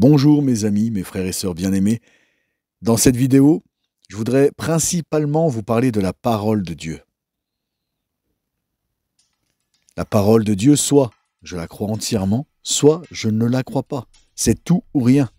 Bonjour mes amis, mes frères et sœurs bien-aimés. Dans cette vidéo, je voudrais principalement vous parler de la parole de Dieu. La parole de Dieu, soit je la crois entièrement, soit je ne la crois pas. C'est tout ou rien.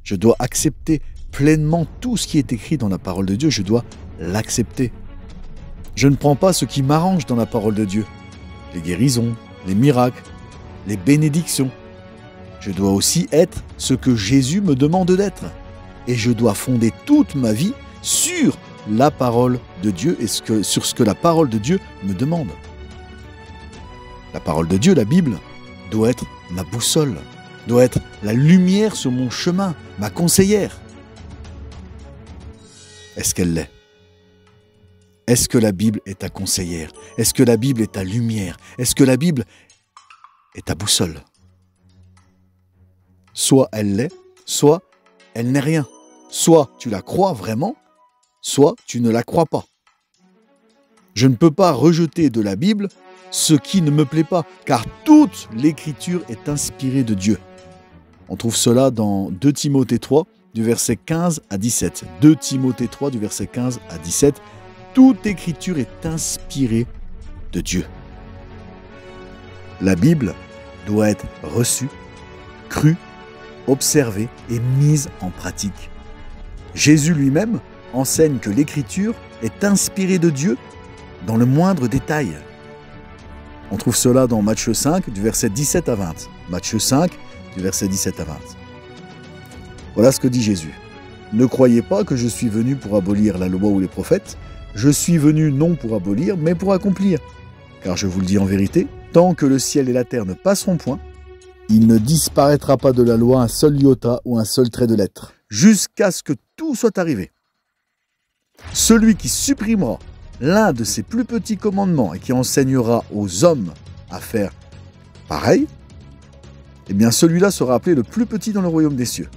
Je dois accepter pleinement tout ce qui est écrit dans la parole de Dieu, je dois l'accepter. Je ne prends pas ce qui m'arrange dans la parole de Dieu. Les guérisons, les miracles, les bénédictions. Je dois aussi être ce que Jésus me demande d'être. Et je dois fonder toute ma vie sur la parole de Dieu et sur ce que la parole de Dieu me demande. La parole de Dieu, la Bible, doit être ma boussole, doit être la lumière sur mon chemin, ma conseillère. Est-ce qu'elle l'est? Est-ce que la Bible est ta conseillère? Est-ce que la Bible est ta lumière? Est-ce que la Bible est ta boussole? Soit elle l'est, soit elle n'est rien. Soit tu la crois vraiment, soit tu ne la crois pas. Je ne peux pas rejeter de la Bible ce qui ne me plaît pas, car toute l'Écriture est inspirée de Dieu. On trouve cela dans 2 Timothée 3, du verset 15 à 17. 2 Timothée 3, du verset 15 à 17. Toute Écriture est inspirée de Dieu. La Bible doit être reçue, crue, observée et mise en pratique. Jésus lui-même enseigne que l'Écriture est inspirée de Dieu dans le moindre détail. On trouve cela dans Matthieu 5, du verset 17 à 20. Matthieu 5, du verset 17 à 20. Voilà ce que dit Jésus. « Ne croyez pas que je suis venu pour abolir la loi ou les prophètes. Je suis venu non pour abolir, mais pour accomplir. Car je vous le dis en vérité, tant que le ciel et la terre ne passeront point, il ne disparaîtra pas de la loi un seul iota ou un seul trait de lettre, jusqu'à ce que tout soit arrivé. Celui qui supprimera l'un de ces plus petits commandements et qui enseignera aux hommes à faire pareil, eh bien celui-là sera appelé le plus petit dans le royaume des cieux.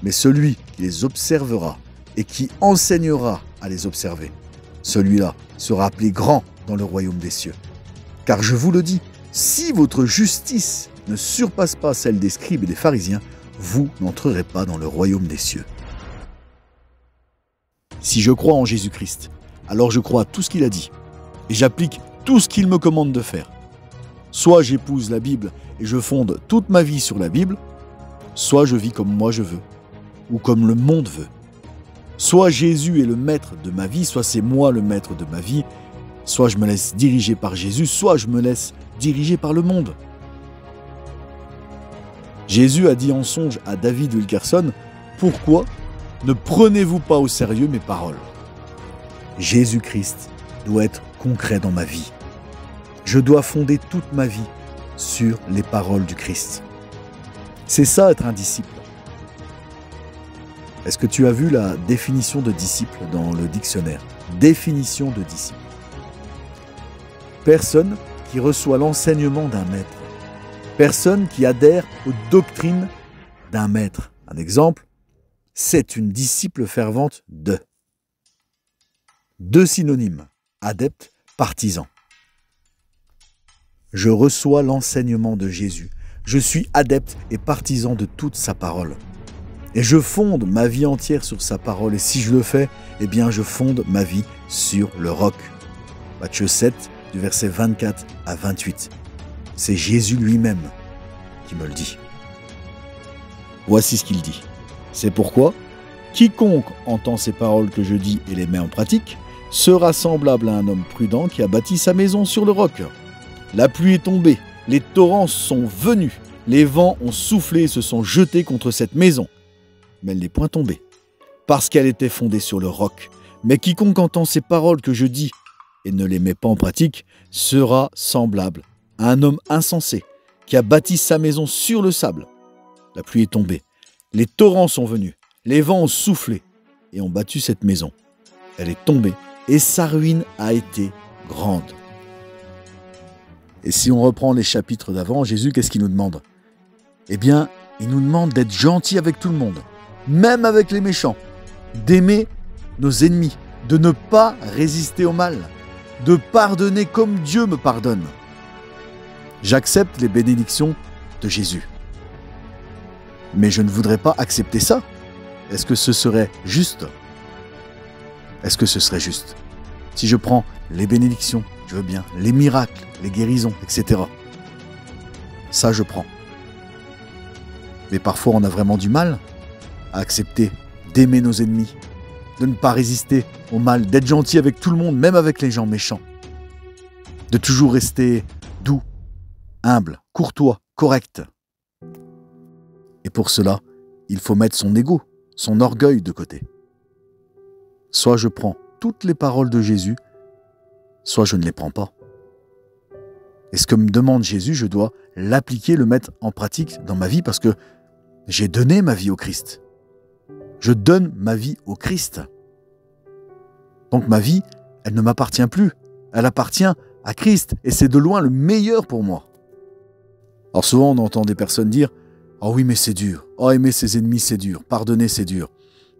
Mais celui qui les observera et qui enseignera à les observer, celui-là sera appelé grand dans le royaume des cieux. Car je vous le dis, si votre justice ne surpasse pas celle des scribes et des pharisiens, vous n'entrerez pas dans le royaume des cieux. Si je crois en Jésus-Christ, alors je crois à tout ce qu'il a dit, et j'applique tout ce qu'il me commande de faire. Soit j'épouse la Bible et je fonde toute ma vie sur la Bible, soit je vis comme moi je veux, ou comme le monde veut. Soit Jésus est le maître de ma vie, soit c'est moi le maître de ma vie, soit je me laisse diriger par Jésus, soit je me laisse diriger par le monde. Jésus a dit en songe à David Wilkerson, « Pourquoi ne prenez-vous pas au sérieux mes paroles ?» Jésus-Christ doit être concret dans ma vie. Je dois fonder toute ma vie sur les paroles du Christ. C'est ça être un disciple. Est-ce que tu as vu la définition de disciple dans le dictionnaire? Définition de disciple. Personne qui reçoit l'enseignement d'un maître. Personne qui adhère aux doctrines d'un maître. Un exemple, c'est une disciple fervente de. 2 synonymes, adepte, partisan. Je reçois l'enseignement de Jésus. Je suis adepte et partisan de toute sa parole. Et je fonde ma vie entière sur sa parole. Et si je le fais, eh bien je fonde ma vie sur le roc. Matthieu 7, du verset 24 à 28. C'est Jésus lui-même qui me le dit. Voici ce qu'il dit. C'est pourquoi, quiconque entend ces paroles que je dis et les met en pratique, sera semblable à un homme prudent qui a bâti sa maison sur le roc. La pluie est tombée, les torrents sont venus, les vents ont soufflé et se sont jetés contre cette maison. Mais elle n'est point tombée, parce qu'elle était fondée sur le roc. Mais quiconque entend ces paroles que je dis et ne les met pas en pratique, sera semblable à un homme insensé qui a bâti sa maison sur le sable. La pluie est tombée, les torrents sont venus, les vents ont soufflé et ont battu cette maison. Elle est tombée et sa ruine a été grande. Et si on reprend les chapitres d'avant, Jésus, qu'est-ce qu'il nous demande? Eh bien, il nous demande d'être gentil avec tout le monde, même avec les méchants, d'aimer nos ennemis, de ne pas résister au mal, de pardonner comme Dieu me pardonne. J'accepte les bénédictions de Jésus. Mais je ne voudrais pas accepter ça. Est-ce que ce serait juste? Est-ce que ce serait juste? Si je prends les bénédictions, je veux bien, les miracles, les guérisons, etc. Ça, je prends. Mais parfois, on a vraiment du mal à accepter d'aimer nos ennemis, de ne pas résister au mal, d'être gentil avec tout le monde, même avec les gens méchants. De toujours rester doux, humble, courtois, correct. Et pour cela, il faut mettre son ego, son orgueil de côté. Soit je prends toutes les paroles de Jésus, soit je ne les prends pas. Et ce que me demande Jésus, je dois l'appliquer, le mettre en pratique dans ma vie parce que j'ai donné ma vie au Christ. Je donne ma vie au Christ. Donc ma vie, elle ne m'appartient plus. Elle appartient à Christ et c'est de loin le meilleur pour moi. Alors souvent on entend des personnes dire « Oh oui mais c'est dur, oh aimer ses ennemis c'est dur, pardonner c'est dur ».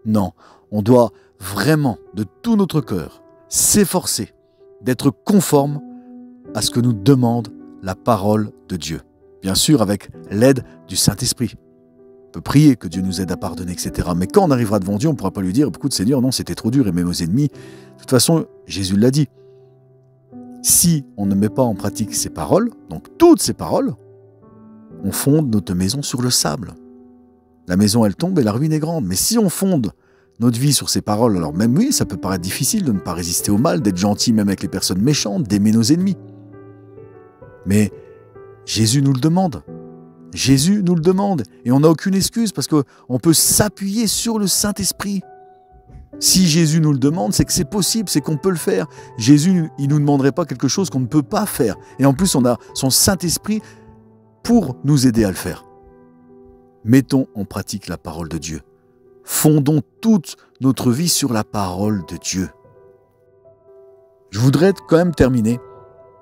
Non, on doit vraiment de tout notre cœur s'efforcer d'être conforme à ce que nous demande la parole de Dieu. Bien sûr avec l'aide du Saint-Esprit. On peut prier que Dieu nous aide à pardonner, etc. Mais quand on arrivera devant Dieu, on ne pourra pas lui dire « Écoute Seigneur, non c'était trop dur, aimer nos ennemis ». De toute façon, Jésus l'a dit. Si on ne met pas en pratique ces paroles, donc toutes ces paroles, on fonde notre maison sur le sable. La maison, elle tombe et la ruine est grande. Mais si on fonde notre vie sur ces paroles, alors même oui, ça peut paraître difficile de ne pas résister au mal, d'être gentil même avec les personnes méchantes, d'aimer nos ennemis. Mais Jésus nous le demande. Jésus nous le demande. Et on n'a aucune excuse parce qu'on peut s'appuyer sur le Saint-Esprit. Si Jésus nous le demande, c'est que c'est possible, c'est qu'on peut le faire. Jésus, il ne nous demanderait pas quelque chose qu'on ne peut pas faire. Et en plus, on a son Saint-Esprit pour nous aider à le faire. Mettons en pratique la parole de Dieu. Fondons toute notre vie sur la parole de Dieu. Je voudrais quand même terminer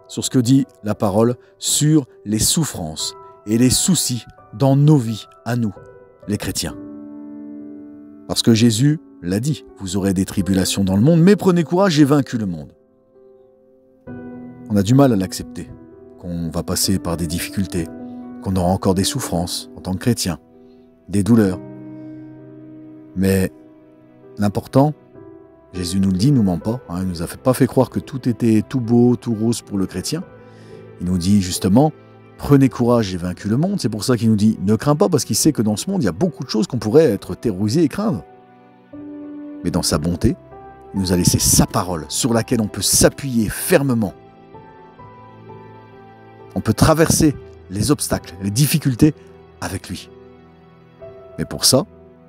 sur ce que dit la parole sur les souffrances et les soucis dans nos vies, à nous, les chrétiens. Parce que Jésus l'a dit, vous aurez des tribulations dans le monde, mais prenez courage, j'ai vaincu le monde. On a du mal à l'accepter, qu'on va passer par des difficultés, qu'on aura encore des souffrances en tant que chrétien, des douleurs. Mais l'important, Jésus nous le dit, il ne nous ment pas, il ne nous a pas fait croire que tout était tout beau, tout rose pour le chrétien. Il nous dit justement, prenez courage, j'ai vaincu le monde. C'est pour ça qu'il nous dit, ne crains pas, parce qu'il sait que dans ce monde, il y a beaucoup de choses qu'on pourrait être terrorisés et craindre. Mais dans sa bonté, il nous a laissé sa parole sur laquelle on peut s'appuyer fermement. On peut traverser les obstacles, les difficultés avec lui. Mais pour ça,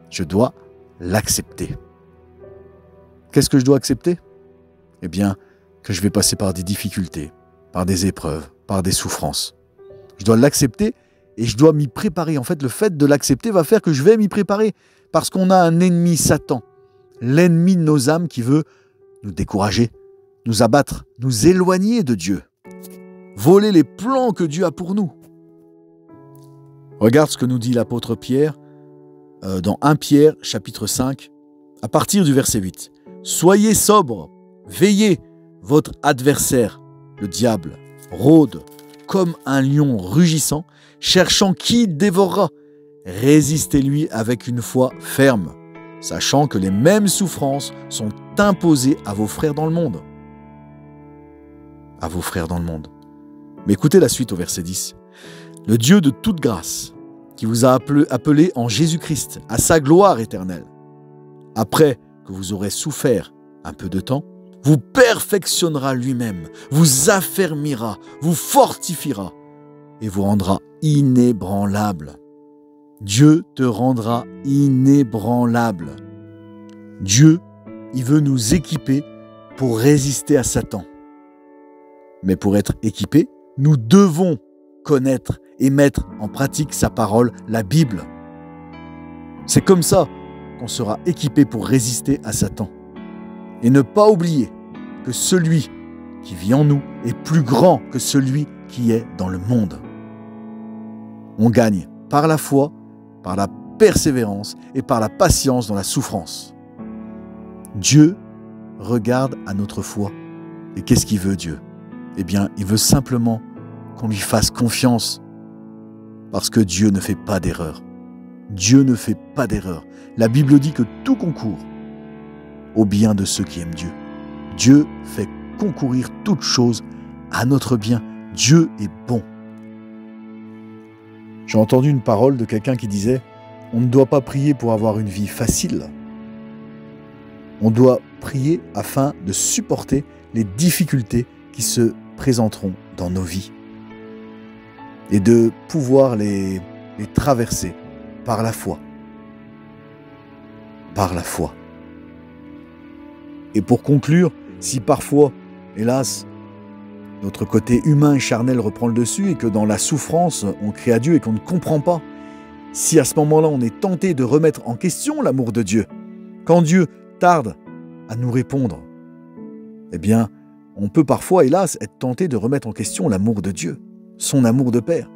je dois l'accepter. Qu'est-ce que je dois accepter? Eh bien, que je vais passer par des difficultés, par des épreuves, par des souffrances. Je dois l'accepter et je dois m'y préparer. En fait, le fait de l'accepter va faire que je vais m'y préparer. Parce qu'on a un ennemi, Satan, l'ennemi de nos âmes qui veut nous décourager, nous abattre, nous éloigner de Dieu, voler les plans que Dieu a pour nous. Regarde ce que nous dit l'apôtre Pierre dans 1 Pierre, chapitre 5, à partir du verset 8. « Soyez sobres, veillez, votre adversaire, le diable, rôde comme un lion rugissant, cherchant qui il dévorera. Résistez-lui avec une foi ferme, sachant que les mêmes souffrances sont imposées à vos frères dans le monde. » À vos frères dans le monde. Mais écoutez la suite au verset 10. « Le Dieu de toute grâce, qui vous a appelé en Jésus-Christ à sa gloire éternelle, après que vous aurez souffert un peu de temps, vous perfectionnera lui-même, vous affermira, vous fortifiera et vous rendra inébranlable. » Dieu te rendra inébranlable. Dieu, il veut nous équiper pour résister à Satan. Mais pour être équipés, nous devons connaître et mettre en pratique sa parole, la Bible. C'est comme ça qu'on sera équipé pour résister à Satan. Et ne pas oublier que celui qui vit en nous est plus grand que celui qui est dans le monde. On gagne par la foi, par la persévérance et par la patience dans la souffrance. Dieu regarde à notre foi. Et qu'est-ce qu'il veut, Dieu? Eh bien, il veut simplement qu'on lui fasse confiance, parce que Dieu ne fait pas d'erreur. Dieu ne fait pas d'erreur. La Bible dit que tout concourt au bien de ceux qui aiment Dieu. Dieu fait concourir toutes choses à notre bien. Dieu est bon. J'ai entendu une parole de quelqu'un qui disait « On ne doit pas prier pour avoir une vie facile. On doit prier afin de supporter les difficultés qui se présenteront dans nos vies et de pouvoir les traverser par la foi. Par la foi. » Et pour conclure, si parfois, hélas, notre côté humain et charnel reprend le dessus et que dans la souffrance, on crie à Dieu et qu'on ne comprend pas, si à ce moment-là, on est tenté de remettre en question l'amour de Dieu, quand Dieu tarde à nous répondre, eh bien, on peut parfois, hélas, être tenté de remettre en question l'amour de Dieu, son amour de Père.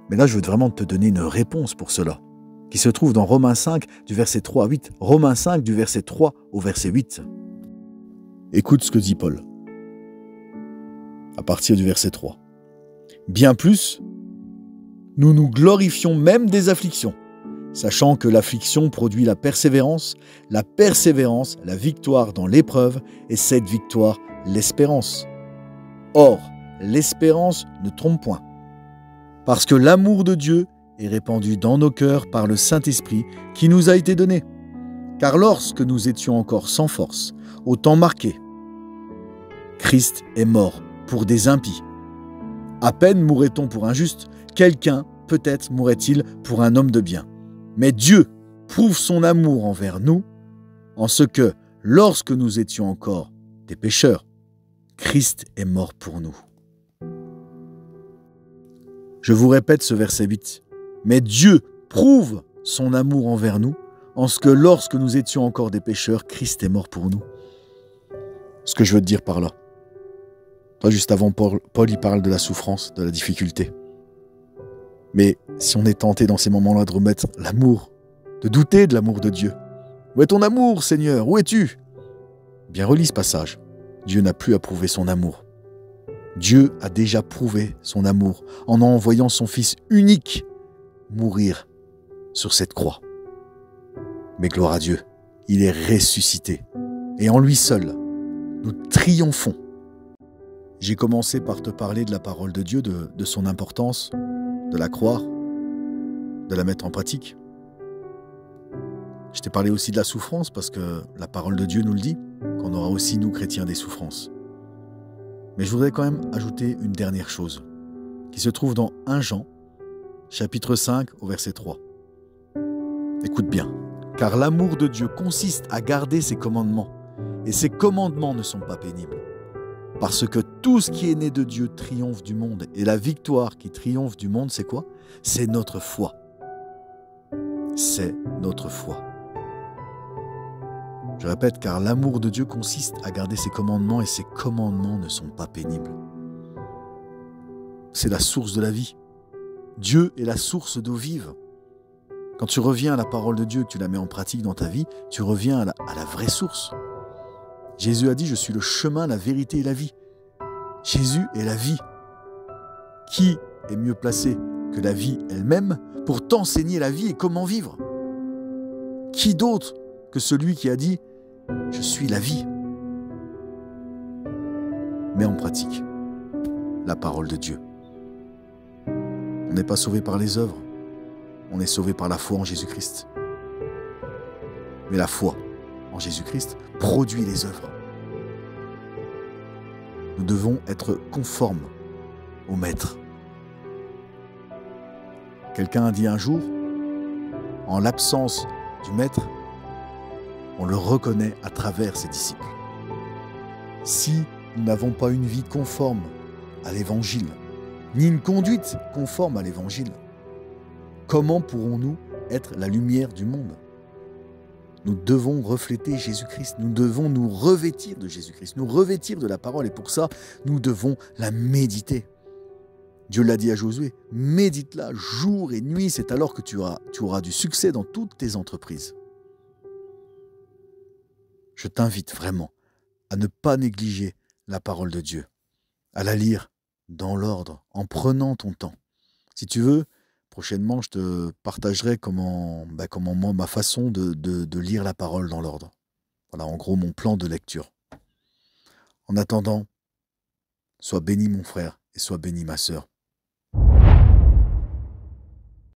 Mais là, je veux vraiment te donner une réponse pour cela, qui se trouve dans Romains 5, du verset 3 à 8. Romains 5, du verset 3 au verset 8. Écoute ce que dit Paul, à partir du verset 3. « Bien plus, nous nous glorifions même des afflictions, sachant que l'affliction produit la persévérance, la victoire dans l'épreuve, et cette victoire, l'espérance. Or, l'espérance ne trompe point, parce que l'amour de Dieu est répandu dans nos cœurs par le Saint-Esprit qui nous a été donné. Car lorsque nous étions encore sans force, au temps marqué, Christ est mort pour des impies. À peine mourrait-on pour un juste, quelqu'un peut-être mourrait-il pour un homme de bien. Mais Dieu prouve son amour envers nous en ce que, lorsque nous étions encore des pécheurs, Christ est mort pour nous. » Je vous répète ce verset 8. « Mais Dieu prouve son amour envers nous en ce que lorsque nous étions encore des pécheurs, Christ est mort pour nous. » Ce que je veux te dire par là. Toi, juste avant, Paul il parle de la souffrance, de la difficulté. Mais si on est tenté dans ces moments-là de remettre l'amour, de douter de l'amour de Dieu. Où est ton amour, Seigneur? Où es-tu? Bien, relis ce passage. Dieu n'a plus à prouver son amour. Dieu a déjà prouvé son amour en envoyant son Fils unique mourir sur cette croix. Mais gloire à Dieu, il est ressuscité. Et en lui seul, nous triomphons. J'ai commencé par te parler de la parole de Dieu, de son importance, de la croire, de la mettre en pratique. Je t'ai parlé aussi de la souffrance parce que la parole de Dieu nous le dit, qu'on aura aussi, nous chrétiens, des souffrances. Mais je voudrais quand même ajouter une dernière chose, qui se trouve dans 1 Jean, chapitre 5, au verset 3. Écoute bien. « Car l'amour de Dieu consiste à garder ses commandements, et ses commandements ne sont pas pénibles. Parce que tout ce qui est né de Dieu triomphe du monde, et la victoire qui triomphe du monde, c'est quoi? C'est notre foi. C'est notre foi. » Je répète, car l'amour de Dieu consiste à garder ses commandements, et ses commandements ne sont pas pénibles. C'est la source de la vie. Dieu est la source d'eau vive. Quand tu reviens à la parole de Dieu, que tu la mets en pratique dans ta vie, tu reviens à la vraie source. Jésus a dit, je suis le chemin, la vérité et la vie. Jésus est la vie. Qui est mieux placé que la vie elle-même pour t'enseigner la vie et comment vivre? Qui d'autre que celui qui a dit, je suis la vie? Mets en pratique la parole de Dieu. On n'est pas sauvé par les œuvres. On est sauvé par la foi en Jésus-Christ. Mais la foi en Jésus-Christ produit les œuvres. Nous devons être conformes au Maître. Quelqu'un a dit un jour, en l'absence du Maître, on le reconnaît à travers ses disciples. Si nous n'avons pas une vie conforme à l'Évangile, ni une conduite conforme à l'Évangile, comment pourrons-nous être la lumière du monde? Nous devons refléter Jésus-Christ, nous devons nous revêtir de Jésus-Christ, nous revêtir de la parole, et pour ça, nous devons la méditer. Dieu l'a dit à Josué, médite-la jour et nuit, c'est alors que tu auras du succès dans toutes tes entreprises. Je t'invite vraiment à ne pas négliger la parole de Dieu, à la lire dans l'ordre, en prenant ton temps. Si tu veux, Prochainement, je te partagerai comment moi, ma façon de lire la parole dans l'ordre. Voilà, en gros, mon plan de lecture. En attendant, sois béni mon frère et sois béni ma sœur.